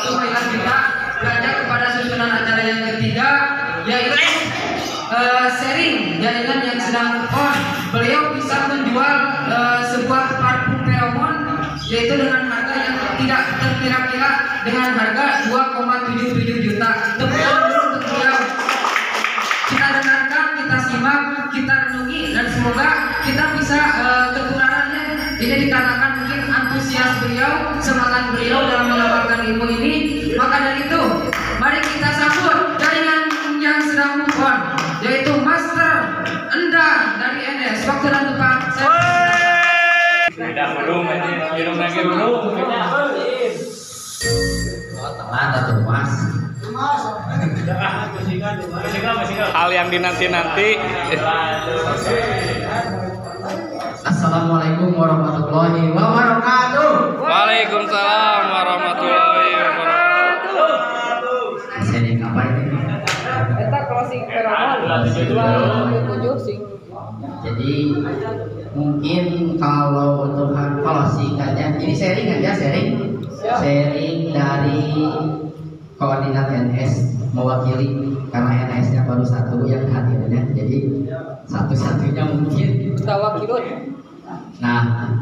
waktu marilah kita beranjak kepada susunan acara yang ketiga, yaitu sharing jaringan yang sedang on. Beliau bisa menjual sebuah parfum feromon yaitu dengan harga yang tidak terkira-kira dengan harga 2,77 juta. Tepuk tangan dulu untuk beliau. Kita dengarkan, kita simak, kita renungi, dan semoga kita bisa ketularannya. Ini dikarenakan mungkin antusias beliau, semangat beliau dalam mengamalkan ilmu ini. Maka dari itu, mari kita sambut jaringan yang sedang move on, yaitu Master Enda dari NS. Waktu dan tempat tidak belum minum lagi dulu. Telat atau mas? Hal yang dinanti-nanti. Assalamualaikum warahmatullahi wabarakatuh. Waalaikumsalam warahmatullahi wabarakatuh. Sini ngapain ini? Kita closing feromon 2,7 sing. Jadi mungkin kalau untuk singkatnya ini sharing aja, sharing dari koordinat NS mewakili karena NS-nya baru satu yang hadirnya, jadi satu-satunya mungkin Kita wakilun. Nah,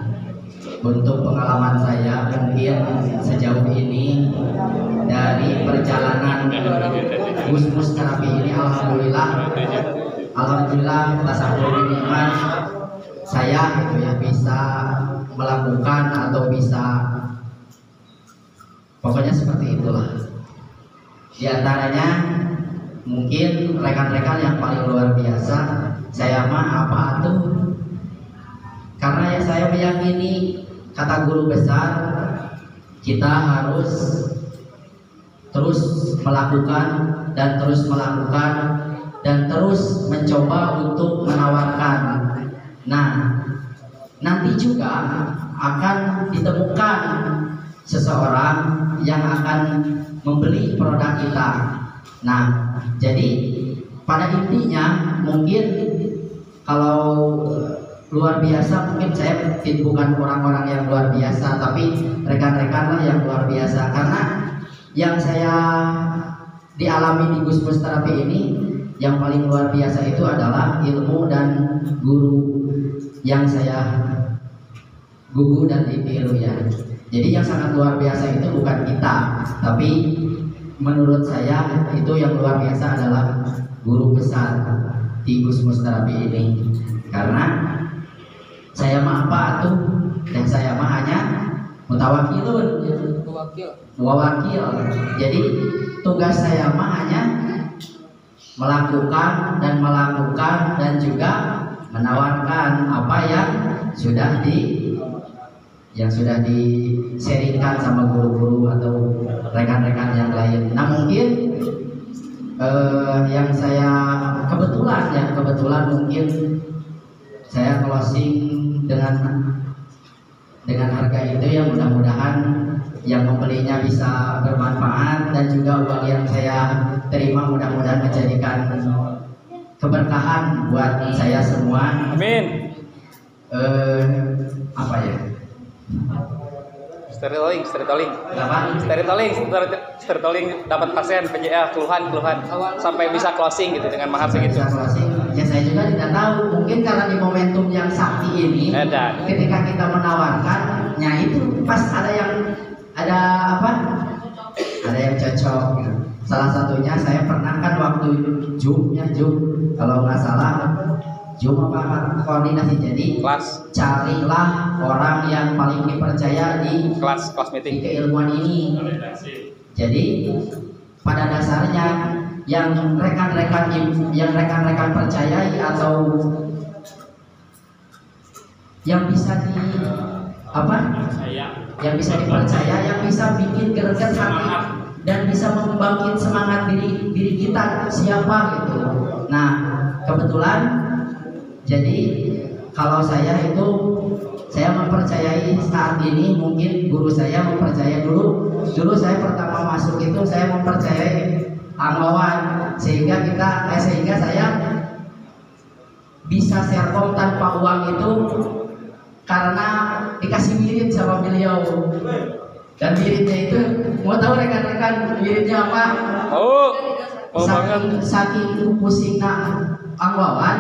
untuk pengalaman saya mungkin sejauh ini dari perjalanan Gusmus terapi ini, alhamdulillah tasawuf nikmat saya gitu ya bisa melakukan atau bisa pokoknya seperti itulah. Di antaranya mungkin rekan-rekan yang paling luar biasa, saya mah apa tuh? Karena ya saya meyakini kata guru besar, kita harus terus melakukan dan terus melakukan dan terus mencoba untuk menawarkan. Nah, nanti juga akan ditemukan seseorang yang akan membeli produk kita. Nah, jadi pada intinya mungkin kalau luar biasa, mungkin saya bukan orang-orang yang luar biasa, tapi rekan-rekan lah yang luar biasa. Karena yang saya dialami di Gusmus terapi ini, yang paling luar biasa itu adalah ilmu dan guru yang saya gugu dan ditiru ya. Jadi yang sangat luar biasa itu bukan kita, tapi menurut saya itu yang luar biasa adalah guru besar di Gusmus terapi ini. Karena saya mah apa tuh? Dan saya mah hanya mutawakilun, mewakil. Jadi tugas saya mah hanya melakukan dan juga menawarkan apa yang sudah di-sharingkan sama guru-guru atau rekan-rekan yang lain. Nah mungkin yang saya kebetulan mungkin saya closing dengan harga itu ya, mudah-mudahan yang membelinya bisa bermanfaat dan juga uang yang saya terima mudah-mudahan menjadikan keberkahan buat saya semua. Amin. Apa ya? Storytelling dapat pasien PJA keluhan sampai bisa closing gitu dengan mahar segitu. Bisa closing. Ya saya juga tidak tahu, mungkin karena di momentum yang sakti ini, ketika kita menawarkannya itu pas ada yang cocok gitu. Salah satunya saya pernah kan waktu Zoom kalau nggak salah Zoom apa koordinasi, jadi carilah orang yang paling dipercaya di kelas meeting di keilmuan ini. Jadi pada dasarnya yang rekan-rekan percayai atau yang bisa dipercaya, yang bisa bikin greget hati dan bisa membangkit semangat diri kita, siapa gitu. Nah kebetulan jadi kalau saya mempercayai saat ini, mungkin guru saya mempercayai dulu saya pertama masuk itu saya mempercayai Amawan, sehingga saya bisa serkom tanpa uang itu karena dikasih mirip sama beliau. Dan wiridnya itu mau tahu rekan-rekan wiridnya apa? Mau banget. Saking pusingnya Ang Wawan,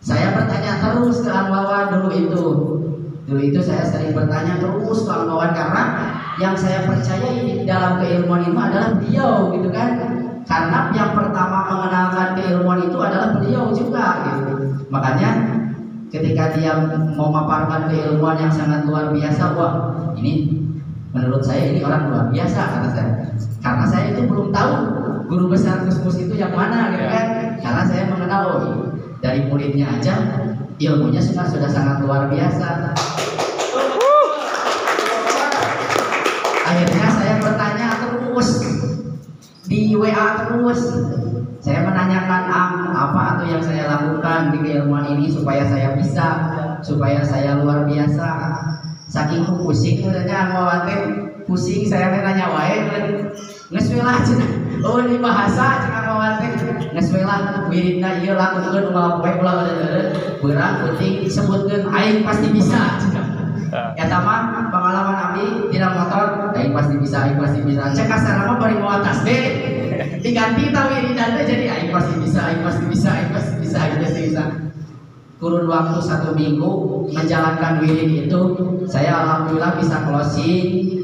saya bertanya terus ke Ang Wawan dulu itu saya sering bertanya terus ke Ang Wawan karena yang saya percaya di dalam keilmuan itu adalah beliau gitu kan. Karena yang pertama mengenalkan keilmuan itu adalah beliau juga gitu. Makanya ketika dia memaparkan keilmuan yang sangat luar biasa, wah ini menurut saya ini orang luar biasa kata saya. Karena saya itu belum tahu guru besar Gus itu yang mana gitu kan. Karena saya mengenal dari muridnya aja ilmunya sudah sangat luar biasa. Akhirnya saya bertanya terus di WA terus. Saya menanyakan apa atau yang saya lakukan di keilmuan ini supaya saya luar biasa. Saking pusing katanya ngawate pusing saya nanya wae geus we lah cenah. Oh ini bahasa cenah ngawate geus we lah wiridna ieu lakukeun ulah poe ulah beurang penting sebutkeun aing pasti bisa cenah. Eta mah pengalaman abdi tidak motor aing pasti bisa cek kasar mah bari mau atas deh diganti tahu wiridan teh jadi aing pasti bisa. Kurun waktu 1 minggu menjalankan wirid itu, saya alhamdulillah bisa closing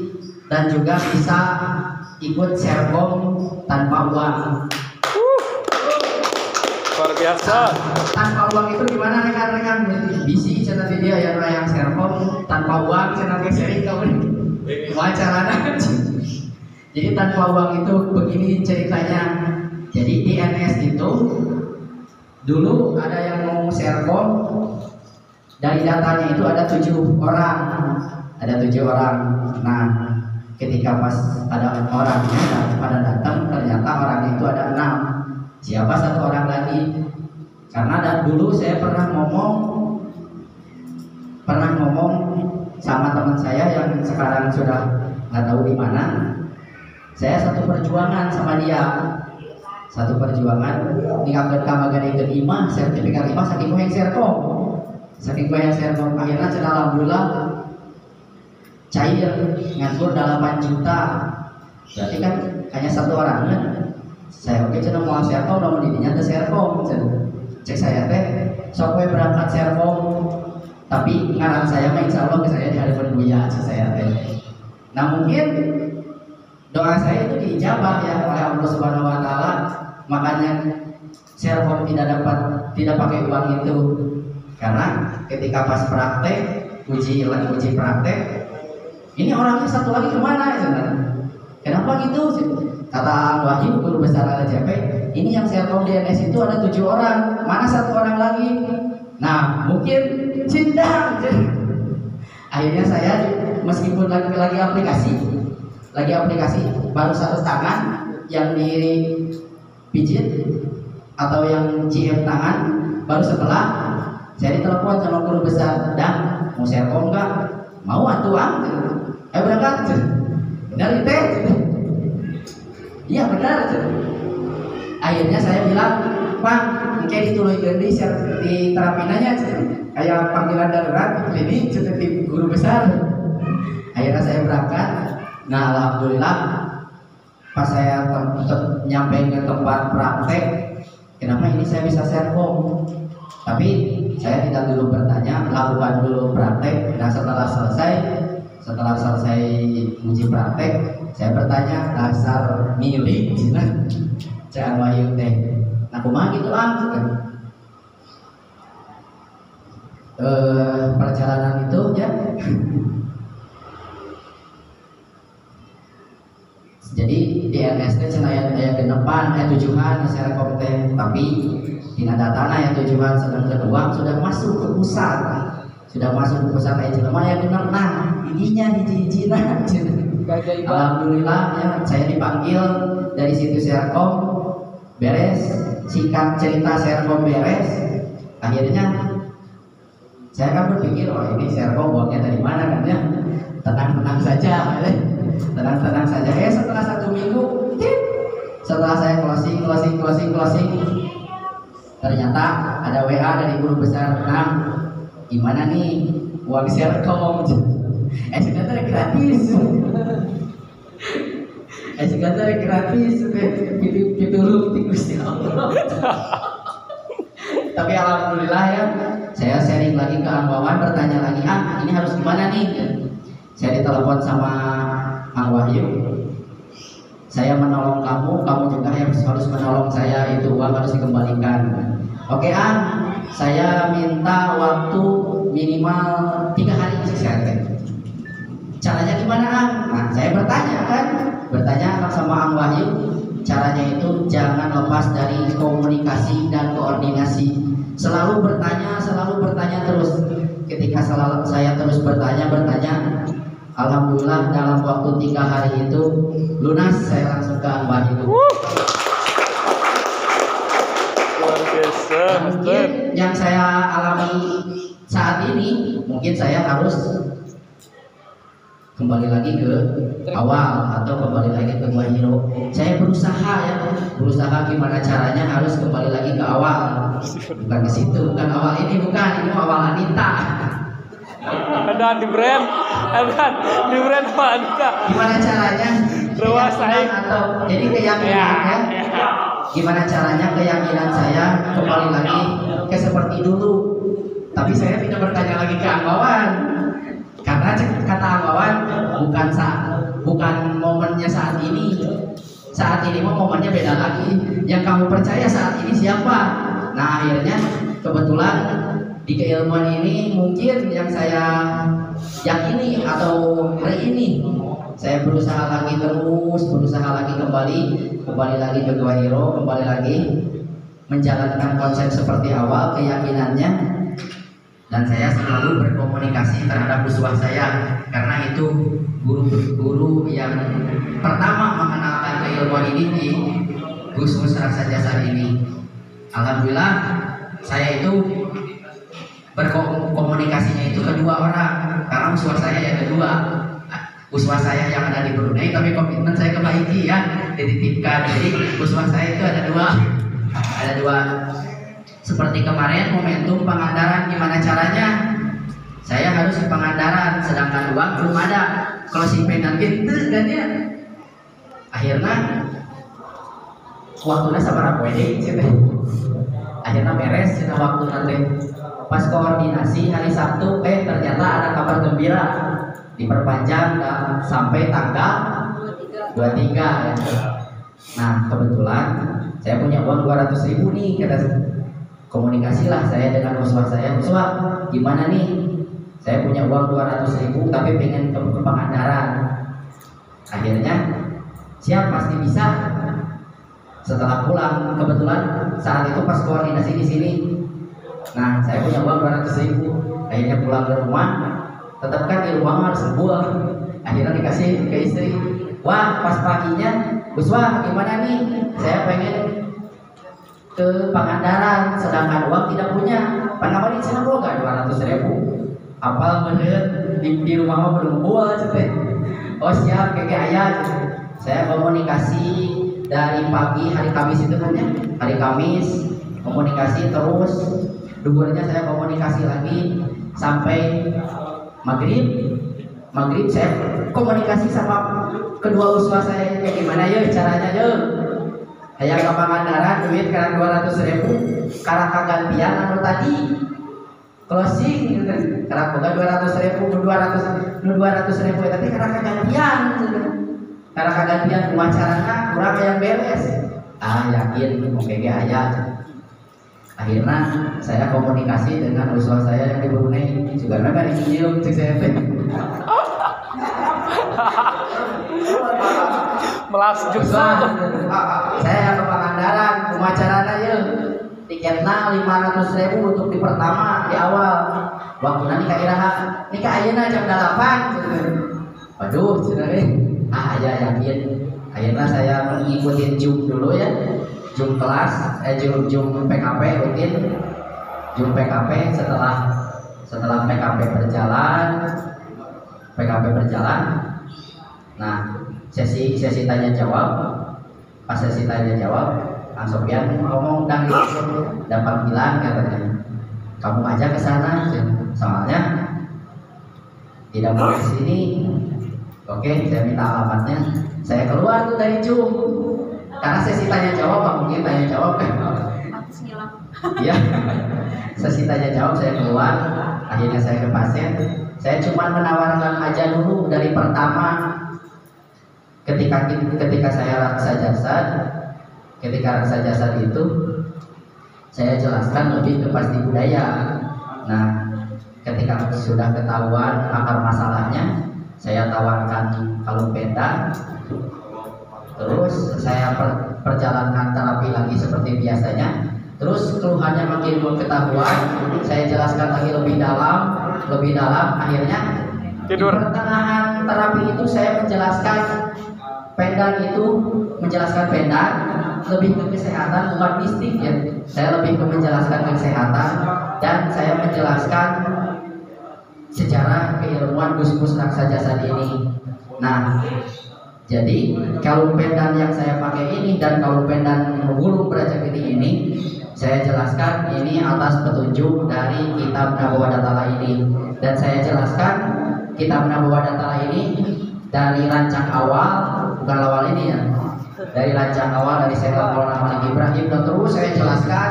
dan juga bisa ikut serkom tanpa uang. Luar biasa. Tanpa uang itu gimana rekan-rekan? Bisi cenah dia yang serkom tanpa uang cenah ge sering kamu. Wacarana. Jadi tanpa uang itu begini ceritanya. Jadi di NS itu dulu ada yang mau serkom, dari datanya itu ada 7 orang. Nah, ketika pas ada orangnya pada datang, ternyata orang itu ada 6. Siapa 1 orang lagi? Karena dulu saya pernah ngomong sama teman saya yang sekarang sudah nggak tahu di mana. Saya satu perjuangan sama dia. Ninggalkeun ka magadekeun imah, sertifikat imah saking yang serkom. Akhirnya cenah alhamdulillah cair ngatur 8 juta. Berarti kan hanya 1 orang kan. Saya oke cenah mau serkom namun didinya teh serkom cenah. Cek saya teh sok we berangkat serkom. Tapi ngaran saya mah insyaallah ke saya di hadapan buya cek saya teh. Nah mungkin doa saya itu diijabah ya oleh Allah Subhanahu wa taala. Makanya serkom tidak pakai uang itu. Karena ketika pas praktek uji praktek, ini orangnya 1 lagi kemana ya? Kenapa gitu? Kata Wahyu guru besar LJP, ini yang serkom di NS itu ada 7 orang, mana 1 orang lagi? Nah mungkin cinta. Akhirnya saya meskipun lagi aplikasi baru 1 tangan yang dipijit atau yang CM tangan baru sebelah. Saya ditelepon sama guru besar, "Dah, mau serkom enggak?" "Mau atuh, berangkat." "Benar itu?" "Iya, benar." Akhirnya saya bilang, "Pak, kayak dituluykeun di terapinanya kayak panggilan darurat ini seperti guru besar." Akhirnya saya berangkat. Nah, alhamdulillah pas saya nyampe ke tempat praktek, kenapa ini saya bisa serkom? Tapi saya tidak dulu bertanya, lakukan dulu praktek. Nah setelah selesai uji praktek, saya bertanya dasar milik jangan Wahyu teh. Nah kumaha gitu perjalanan itu ya. Jadi di NST cenah aya genepan 7-an serkom teh, tapi dina datana ya 7-an sedang kedua sudah masuk ke pusat kayak jelema aya genep idinya hiji-hijina. Alhamdulillah ya saya dipanggil dari situ serkom beres, singkat cerita serkom beres. Akhirnya saya kan berpikir, oh ini serkom uangnya dari mana kan ya, tenang saja. Tenang saja. Setelah 1 minggu, setelah saya closing, ternyata ada WA dari guru besar. Nah, gimana nih uang serkom? kata gratis. Kata gratis, ditulung di Gusti Allah. Tapi alhamdulillah ya, saya sharing lagi ke Ang Wawan, bertanya lagi, ini harus gimana nih? Saya ditelepon sama Ang Wahyu. Saya menolong kamu, kamu juga harus menolong saya, itu uang harus dikembalikan. Oke Ang, saya minta waktu minimal 3 hari saya. Caranya gimana Ang? Nah, saya bertanya sama Ang Wahyu. Caranya itu jangan lepas dari komunikasi dan koordinasi. Selalu bertanya terus. Ketika saya terus bertanya, alhamdulillah dalam waktu 3 hari itu lunas, saya langsung ke Ang Wahyu. Mungkin yang saya alami saat ini, mungkin saya harus kembali lagi ke awal atau kembali lagi ke Gua Hiro. Saya berusaha gimana caranya harus kembali lagi ke awal. Bukan ke situ, bukan awal ini awal Anita. Ada di brand apa Anita? Gimana caranya? Atau jadi keyakinannya? Gimana caranya keyakinan saya kembali lagi ke seperti dulu? Tapi saya tidak bertanya lagi ke Ang Wawan. Karena kata Ang Wawan bukan momennya saat ini. Saat ini momennya beda lagi. Yang kamu percaya saat ini siapa? Nah akhirnya kebetulan di keilmuan ini mungkin yang saya yakini atau hari ini saya berusaha lagi kembali lagi ke Gua Hiro, kembali lagi menjalankan konsep seperti awal keyakinannya. Dan saya selalu berkomunikasi terhadap uswah saya, karena itu guru yang pertama mengenalkan keilmuan ini di Gus Rasa Jasa ini. Alhamdulillah saya itu berkomunikasinya itu kedua orang, karena uswah saya yang kedua. Uswah saya yang ada di Brunei, tapi komitmen saya ke Haiti ya, dititipkan. Jadi uswah saya itu ada dua. Seperti kemarin momentum Pangandaran, gimana caranya? Saya harus ke Pangandaran, sedangkan uang belum ada. Closing payment gitu kan ya. Akhirnya waktunya sabar apa ini? Akhirnya beres waktu nanti. Pas koordinasi hari Sabtu, ternyata ada kabar gembira, diperpanjang sampai tanggal 23 ya. Nah kebetulan saya punya uang 200.000 nih, komunikasilah saya dengan uswah saya. Uswah gimana nih, saya punya uang 200.000 tapi pengen ke Pangandaran. Akhirnya siap, pasti bisa. Setelah pulang, kebetulan saat itu pas koordinasi di sini, nah saya punya uang 200.000. Akhirnya pulang ke rumah, tetap kan di rumah harus buang. Akhirnya dikasih ke istri. Wah pas paginya, uswah gimana nih, saya pengen ke Pangandaran, sedangkan uang tidak punya. Panama di sana boga 200.000. Apal bener di rumah mah belum buat. Oh siap, kayak ayah. Saya komunikasi dari pagi hari Kamis itu kan ya, hari Kamis komunikasi terus. Duhurnya saya komunikasi lagi sampai maghrib saya komunikasi sama kedua uswah saya, kayak gimana ya caranya ya. Kayak ke Pangandaran duit kan 200.000, karena kagantian anu tadi closing gitu kan. Karena boga 200.000 tapi karena kagantian gitu. Karena kagantian wacarana kurang yang beres. Yakin oke aya. Akhirnya saya komunikasi dengan uswah saya yang di Brunei, juga memang dikirim cek saya. Melas juga. Saya ke Pangandaran, pemacarana ya. Tiketnya 500.000 untuk di pertama, di awal. Waktu nanti nikah ayeuna jam 8. Waduh, cenah ya yakin. Akhirnya saya mengikuti Zoom dulu ya. Zoom kelas, Zoom PKP rutin. Zoom PKP setelah PKP berjalan. Nah, sesi tanya jawab. Pas sesi tanya jawab, Kang Sofyan ngomong dan dapat bilang katanya, kamu aja ke sana, soalnya tidak mau ke sini. Oke, saya minta alamatnya. Saya keluar tuh dari Zoom. Karena sesi tanya jawab, Pak, mungkin tanya jawab kan. Iya. Sesi tanya jawab saya keluar. Akhirnya saya ke pasien. Saya cuma menawarkan aja dulu dari pertama ketika saya raksa jasad. Ketika raksa jasad itu saya jelaskan lebih ke pasti budaya. Nah, ketika sudah ketahuan akar masalahnya, saya tawarkan kalung penda. Terus saya perjalankan terapi lagi seperti biasanya. Terus keluhannya makin ketahuan, saya jelaskan lagi lebih dalam. Akhirnya tidur. Di pertengahan terapi itu saya menjelaskan pendan lebih ke kesehatan, bukan mistik ya. Saya lebih ke menjelaskan kesehatan dan saya menjelaskan sejarah keilmuan gus-gus raksa jasad ini. Nah, jadi kalung pendan yang saya pakai ini dan kalung pendan gulung beraja gede ini, saya jelaskan ini atas petunjuk dari kitab Nabawadatala ini. Dan saya jelaskan kitab Nabawadatala ini dari rancang awal, bukan awal ini ya, dari rancang awal dari Syekh Maulana Malik Ibrahim, dan terus saya jelaskan.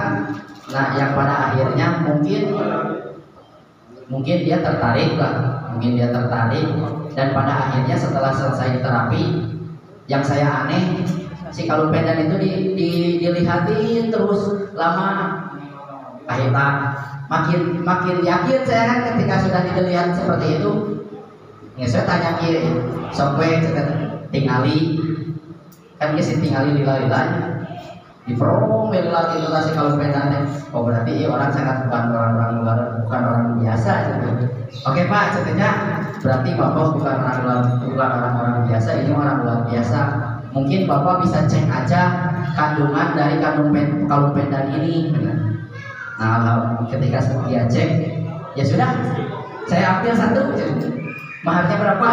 Nah, yang pada akhirnya mungkin dia tertarik dan pada akhirnya setelah selesai terapi, yang saya aneh si kalung pendan itu dilihatin terus lama. Akhirnya makin yakin saya kan ketika sudah dilihat seperti itu. Ya saya tanya ke sokwe tingali kan dia tingali lila di promo lila itu kasih kalung pendan. Oh berarti orang sangat bukan orang biasa gitu. Oke Pak, ceritanya berarti Bapak bukan orang biasa, ini orang luar biasa. Mungkin Bapak bisa cek aja kandungan dari kalung pendan ini. Nah, ketika dia cek, ya sudah, saya ambil satu. Maharnya berapa?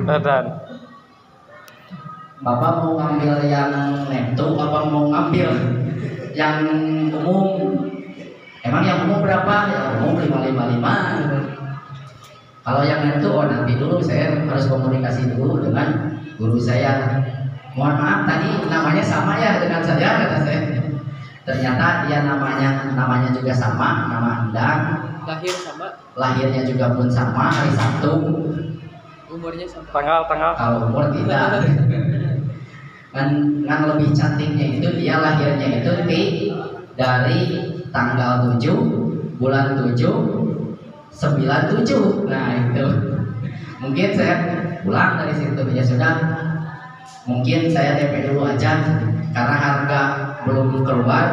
Dan Bapak mau ngambil yang neto, apa mau ngambil yang umum? Emang yang umum berapa? Yang umum 555 gitu. Kalau yang neto, nanti dulu saya harus komunikasi dulu dengan guru saya. Mohon maaf tadi namanya sama ya dengan saya, kata saya. Ternyata dia namanya juga sama, nama Endang. Lahir sama, Lahirnya juga pun sama, hari Sabtu. umurnya sama. tanggal. Kalau umur tidak. Kan lebih cantiknya itu dia lahirnya itu dari tanggal 7 bulan 7 97. Nah itu mungkin saya pulang dari situ, ya sudah, mungkin saya DP dulu aja karena harga belum keluar,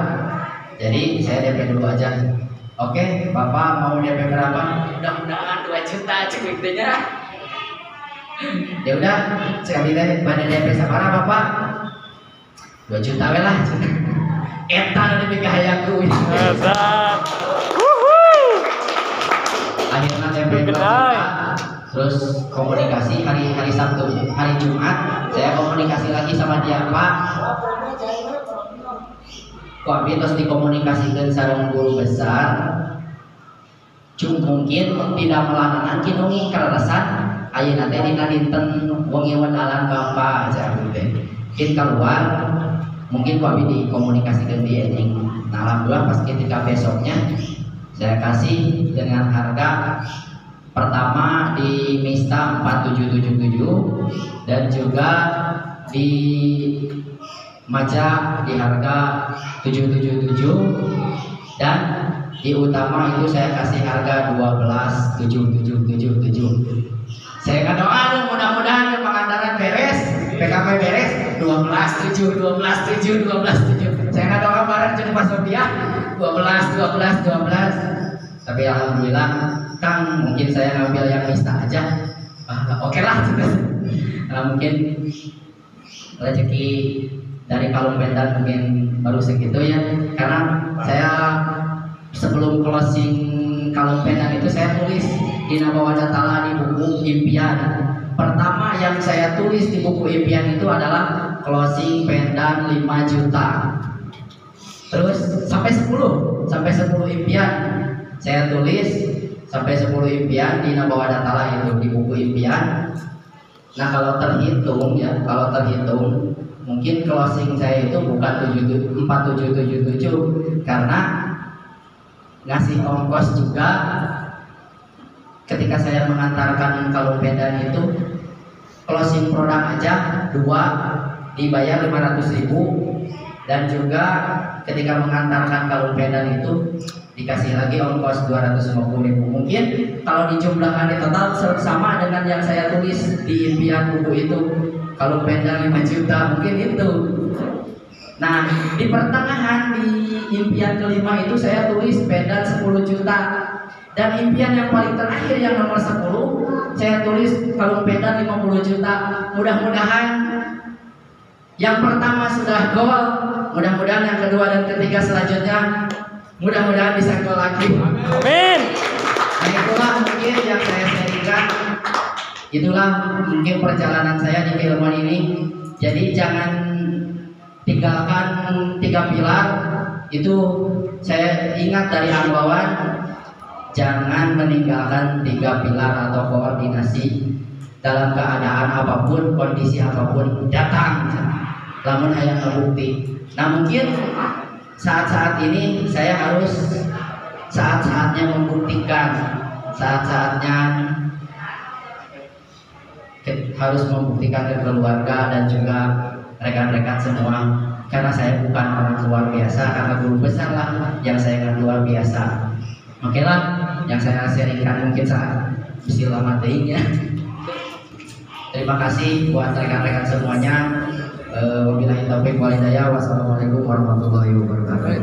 jadi saya DP dulu aja. Oke, Bapak mau DP berapa? Mudah-mudahan 2 juta cukup gedenya. Ya udah, sekali pada DP sabaraha Bapak? 2 juta we lah. Eta nu dipikahayaku. Akhirnya DP 2 juta. Terus komunikasi hari Sabtu, hari Jumat saya komunikasi lagi sama dia, Pak. Kok terus dikomunikasikan sareng guru besar. Mungkin tidak melananan kinungi kereresan ayeuna teh dina dinten wengi wedalan Bapak aja teh. Mungkin keluar, mungkin kok dikomunikasikan di ending. Nah, alhamdulillah pas ketika besoknya saya kasih dengan harga pertama di Mista 4777 dan juga di Maja di harga 777 dan di Utama itu saya kasih harga 12.777. Saya doa mudah-mudahan pengantaran beres, PKP beres 12.7. Saya doa bareng jadi Pak Sofia 12. Tapi alhamdulillah Kang, mungkin saya ngambil yang Mista aja. Oke lah. Mungkin rezeki dari kalung pendan mungkin baru segitu ya. Karena saya sebelum closing kalung pendan itu saya tulis di Nabawadatala di buku impian. Pertama yang saya tulis di buku impian itu adalah closing pendan 5 juta. Terus sampai 10 impian saya tulis sampai 10 impian di bawah data lah itu di buku impian. Nah kalau terhitung mungkin closing saya itu bukan 4777 karena ngasih ongkos juga ketika saya mengantarkan kalung pendan itu closing produk aja 2 dibayar 500.000 dan juga ketika mengantarkan kalung pendan itu dikasih lagi ongkos 250.000. Mungkin kalau dijumlahkan di total sama dengan yang saya tulis di impian buku itu, kalung pendan 5 juta mungkin itu. Nah di pertengahan di impian kelima itu saya tulis pendan 10 juta dan impian yang paling terakhir yang nomor 10 saya tulis kalung pendan 50 juta. Mudah-mudahan yang pertama sudah goal, mudah-mudahan yang kedua dan ketiga selanjutnya mudah-mudahan bisa goal lagi. Amin. Nah itulah mungkin yang saya sharingkan. Itulah mungkin perjalanan saya di keilmuan ini. Jadi jangan tinggalkan 3 pilar itu. Saya ingat dari Angbawan, jangan meninggalkan 3 pilar atau koordinasi dalam keadaan apapun, kondisi apapun datang. Namun hanya terbukti. Nah mungkin saat-saat ini saya harus saat-saatnya membuktikan, saat-saatnya harus membuktikan ke keluarga dan juga rekan-rekan semua, karena saya bukan orang luar biasa, karena guru besar lah yang saya kan luar biasa. Oke lah, yang saya sharingkan mungkin saat bismillah ya. Terima kasih buat rekan-rekan semuanya. Wabillahi taufiq wal hidayah. Wassalamualaikum warahmatullahi wabarakatuh.